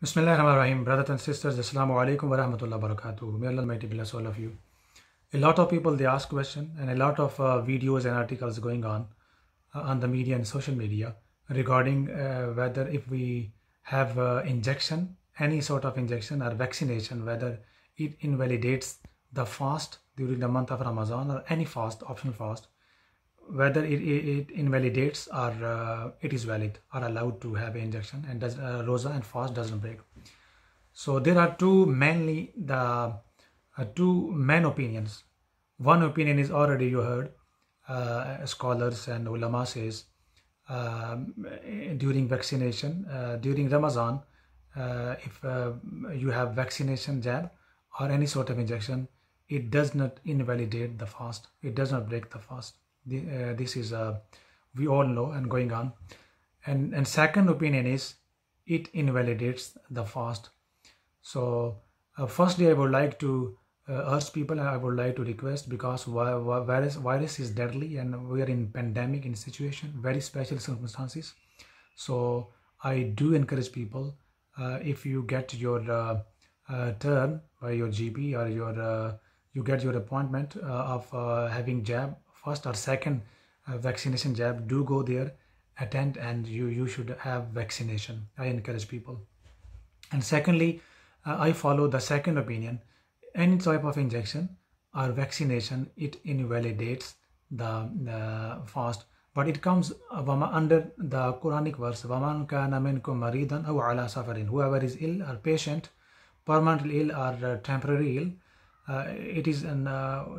Bismillahirrahmanirrahim. Brothers and sisters, Assalamu alaikum wa rahmatullahi wa barakatuh. May Allah Almighty bless all of you. A lot of people, they ask questions, and a lot of videos and articles going on the media and social media regarding whether if we have injection, any sort of injection or vaccination, whether it invalidates the fast during the month of Ramadan or any fast, optional fast, whether it invalidates or it is valid or allowed to have an injection, and does roza and fast doesn't break. So there are two main opinions. One opinion is already you heard, scholars and ulama says during vaccination, during Ramadan, if you have vaccination jab or any sort of injection, it does not invalidate the fast, it does not break the fast. This is we all know and going on. And second opinion is it invalidates the fast. So firstly, I would like to urge people, and I would like to request, because virus is deadly and we are in pandemic in situation, very special circumstances. So I do encourage people, if you get your turn by your GP or your you get your appointment of having jab, first or second vaccination jab, do go there, attend, and you should have vaccination. I encourage people. And secondly, I follow the second opinion. Any type of injection or vaccination, it invalidates the fast, but it comes under the Quranic verse, وَمَنْ كَانَ مِنْكُمْ مَرِيضًا أَوْ عَلَى سَفَرٍ. Whoever is ill or patient, permanently ill or temporary ill, it is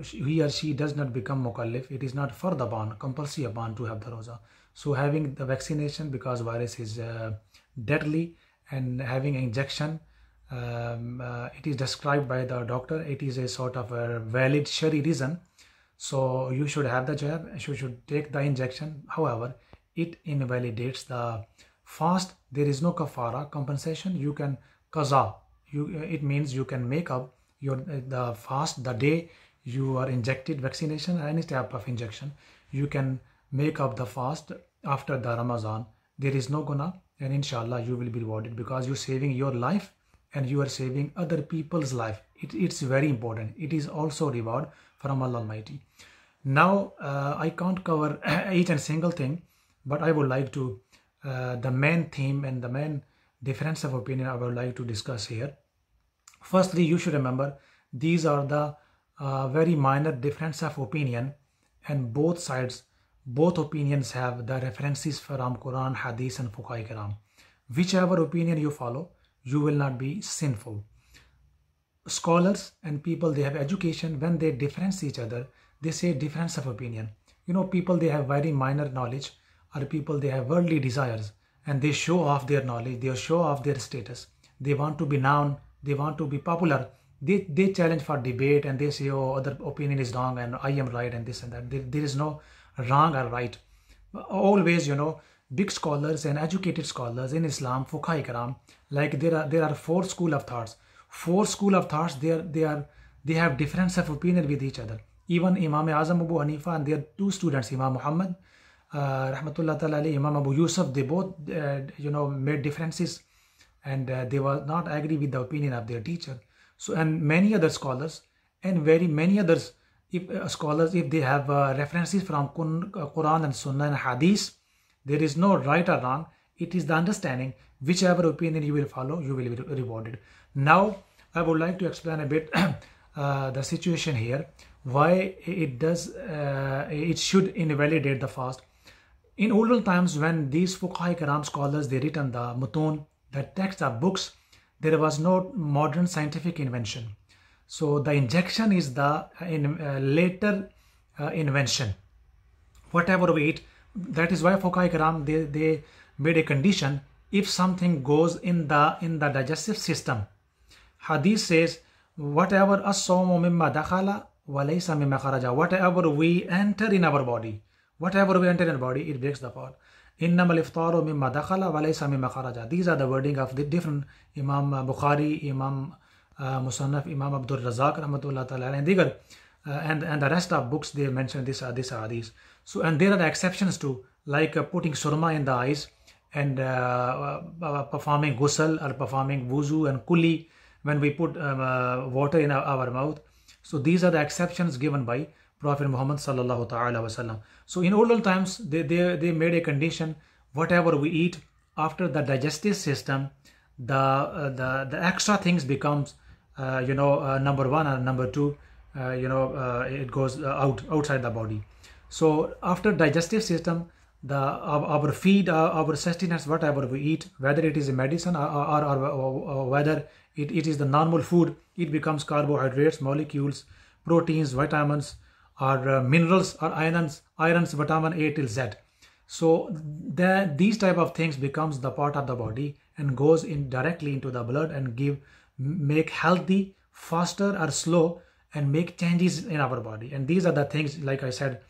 he or she does not become mukallif. It is not fard upon, compulsory upon to have the roza. So having the vaccination, because virus is deadly, and having injection, it is described by the doctor, it is a sort of a valid Shari reason. So you should have the jab, you should take the injection. However, it invalidates the fast. There is no kafara, compensation. You can qaza. It means you can make up the fast the day you are injected vaccination or any type of injection. You can make up the fast after the Ramadan. There is no guna, and inshallah you will be rewarded, because you're saving your life and you are saving other people's life. It's very important. It is also reward from Allah Almighty. Now I can't cover each and single thing, but I would like to the main theme and the main difference of opinion I would like to discuss here. Firstly, you should remember these are the very minor difference of opinion, and both sides, both opinions have the references from Quran, Hadith and Fuqaha Kiram. Whichever opinion you follow, you will not be sinful. Scholars and people, they have education, when they difference each other, they say difference of opinion. You know, people, they have very minor knowledge, or people, they have worldly desires, and they show off their knowledge, they show off their status. They want to be known, they want to be popular. They challenge for debate, and they say, oh, other opinion is wrong and I am right, and this and that. There is no wrong or right. Always, you know, big scholars and educated scholars in Islam, Fuqaha Kiram, like there are four school of thoughts. Four school of thoughts, they have difference of opinion with each other. Even Imam Azam Abu Hanifa and their two students, Imam Muhammad, Rahmatullah Ta'ala alayhi, Imam Abu Yusuf, they both, made differences, and they were not agree with the opinion of their teacher. So, and many other scholars and very many others, scholars, if they have references from Quran and Sunnah and Hadith, there is no right or wrong. It is the understanding. Whichever opinion you will follow, you will be rewarded. Now, I would like to explain a bit the situation here, why it should invalidate the fast. In older times, when these Fuqaha Kiram scholars, they written the mutun, the text of books, there was no modern scientific invention. So the injection is the later invention. Whatever we eat, that is why Fuqaha Kiram, they made a condition. If something goes in the digestive system, Hadith says, whatever as-sawmu mimma dakhala wa laysa mimma kharaja, whatever we enter in our body, it breaks the fast. Innamal iftaru mimma dakhala wa laysa mimma kharaja. These are the wording of the different Imam Bukhari, Imam Musannaf, Imam Abdul Razak, Rahmatullah Ta'ala, and Digar, and the rest of books, they mention this hadith. So, and there are the exceptions too, like putting surma in the eyes, and performing ghusl or performing wuzu and kulli when we put water in our mouth. So these are the exceptions given by Prophet Muhammad sallallahu ta'ala wasallam. So in olden times, they made a condition, whatever we eat after the digestive system, the extra things becomes number one or number two, it goes outside the body. So after digestive system, our feed, our sustenance, whatever we eat, whether it is a medicine or whether it is the normal food, it becomes carbohydrates, molecules, proteins, vitamins, or minerals, or ions, vitamin A till Z. So these type of things becomes the part of the body and goes in directly into the blood and make healthy, faster or slow, and make changes in our body. And these are the things, like I said,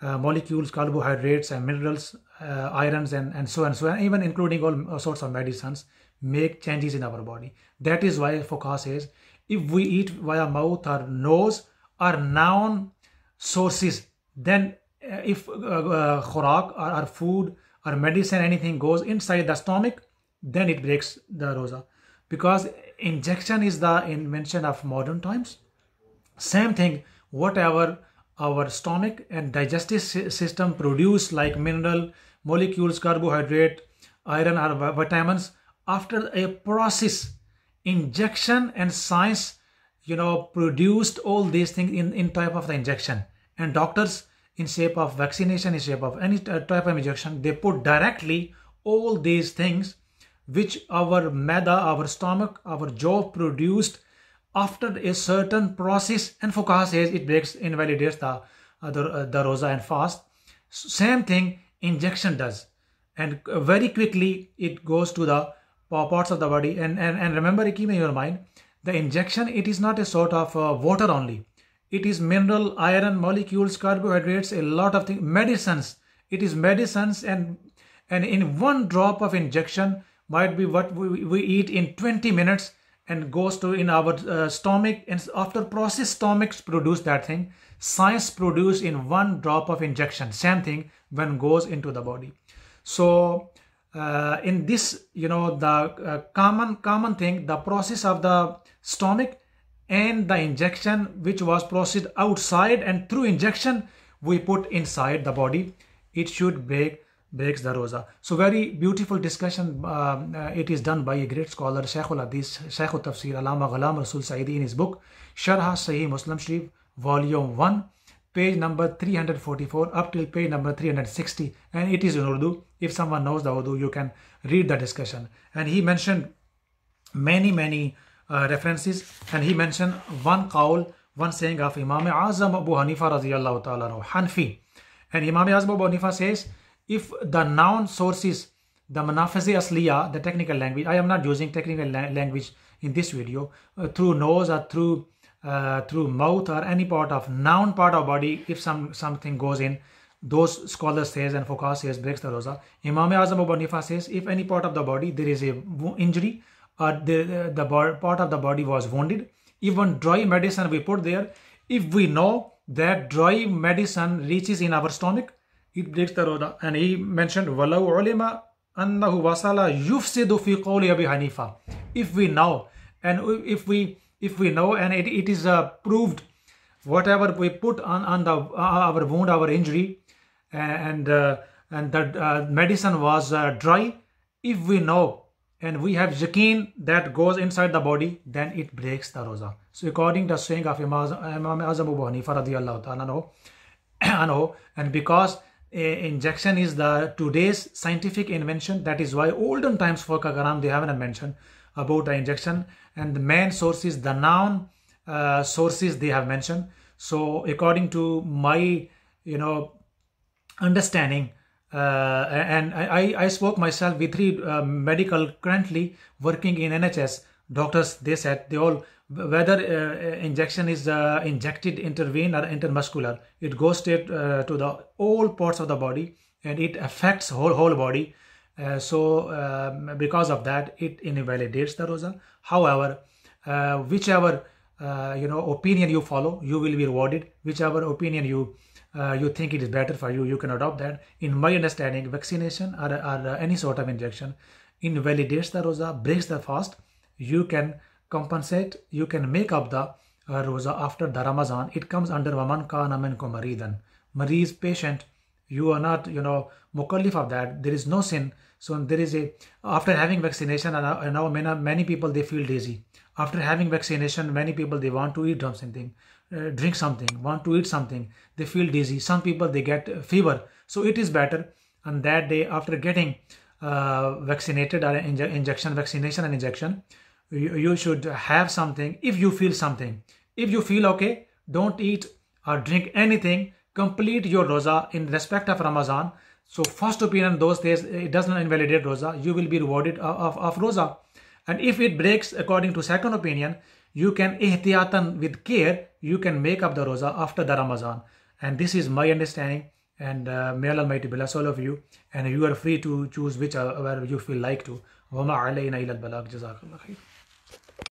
molecules, carbohydrates and minerals, irons and so on, even including all sorts of medicines, make changes in our body. That is why Fuqaha says, if we eat via mouth or nose or known sources, then if khorak or food or medicine, anything goes inside the stomach, then it breaks the roza. Because injection is the invention of modern times. Same thing, whatever our stomach and digestive system produce, like mineral, molecules, carbohydrate, iron or vitamins, after a process, injection and science, produced all these things in type of the injection. And doctors, in shape of vaccination, in shape of any type of injection, they put directly all these things which our maida, our stomach, our jaw produced after a certain process. And Fuqaha says it invalidates the roza and fast. Same thing injection does, and very quickly it goes to the parts of the body. And remember, keep in your mind, the injection, it is not a sort of water only. It is mineral, iron, molecules, carbohydrates, a lot of things, medicines. It is medicines, and in one drop of injection might be what we eat in 20 minutes and goes to in our stomach, and after process, stomachs produce that thing. Science produce in one drop of injection. Same thing when goes into the body. So in this, the common thing, the process of the stomach and the injection which was processed outside and through injection we put inside the body, it should breaks the roza. So very beautiful discussion. It is done by a great scholar, Shaykhul Hadith, Shaykhul Tafsir, Allama Ghulam Rasul Saidi, in his book Sharh Sahih Muslim Sharif, volume 1, page number 344 up till page number 360, and it is in Urdu. If someone knows the Urdu, you can read the discussion. And he mentioned many references, and he mentioned one saying of Imam Azam Abu Hanifa radiyallahu ta'ala Hanfi. And Imam Azam Abu Hanifa says, if the noun sources, the manafizi asliya, the technical language, I am not using technical language in this video, through nose or through mouth or any part of noun part of body, if something goes in, those scholars says and Fuqaha says breaks the roza. Imam Azam Abu Hanifa says, if any part of the body there is a injury, or the part of the body was wounded, even dry medicine we put there, if we know that dry medicine reaches in our stomach, it breaks the roza. And he mentioned, walau ulima annahu wasala yufsidu fi qawli Abi Hanifa. If we know, and if we know, and it is proved, whatever we put on our wound, our injury, and that medicine was dry, if we know and we have yaqeen that goes inside the body, then it breaks the roza. So according to the saying of Imam Azam Abu Hanifa radiyallahu ta'ala, and because injection is the today's scientific invention, that is why olden times Fuqaha Karam, they haven't mentioned about the injection, and the main sources, the noun sources they have mentioned. So according to my understanding, and I spoke myself with 3 medical currently working in NHS doctors. They said they all, whether injection is injected intravene or intermuscular, it goes straight to the all parts of the body and it affects whole body. So because of that, it invalidates the roza. However, whichever opinion you follow, you will be rewarded. Whichever opinion you you think it is better for you, you can adopt that. In my understanding, vaccination or any sort of injection invalidates the roza, breaks the fast. You can compensate, you can make up the roza after the Ramadan. It comes under waman kana minkum maridan. Mareez, patient, you are not, mukallif of that. There is no sin. So there is after having vaccination, and now many people, they feel dizzy. After having vaccination, many people, they want to eat something, drink something, want to eat something. They feel dizzy. Some people, they get fever. So it is better on that day after getting vaccinated or vaccination and injection, you should have something. If you feel something, if you feel okay, don't eat or drink anything. Complete your roza in respect of Ramadan. So first opinion, those days, it does not invalidate roza. You will be rewarded of roza. And if it breaks according to second opinion, you can ihtiyatan, with care, you can make up the roza after the Ramadan. And this is my understanding. And may Allah Almighty bless all of you. And you are free to choose whichever you feel like to. وَمَا عَلَيْنَا إِلَى الْبَلَاغِ. جَزَاكَ اللَّهُ خَيْرًا.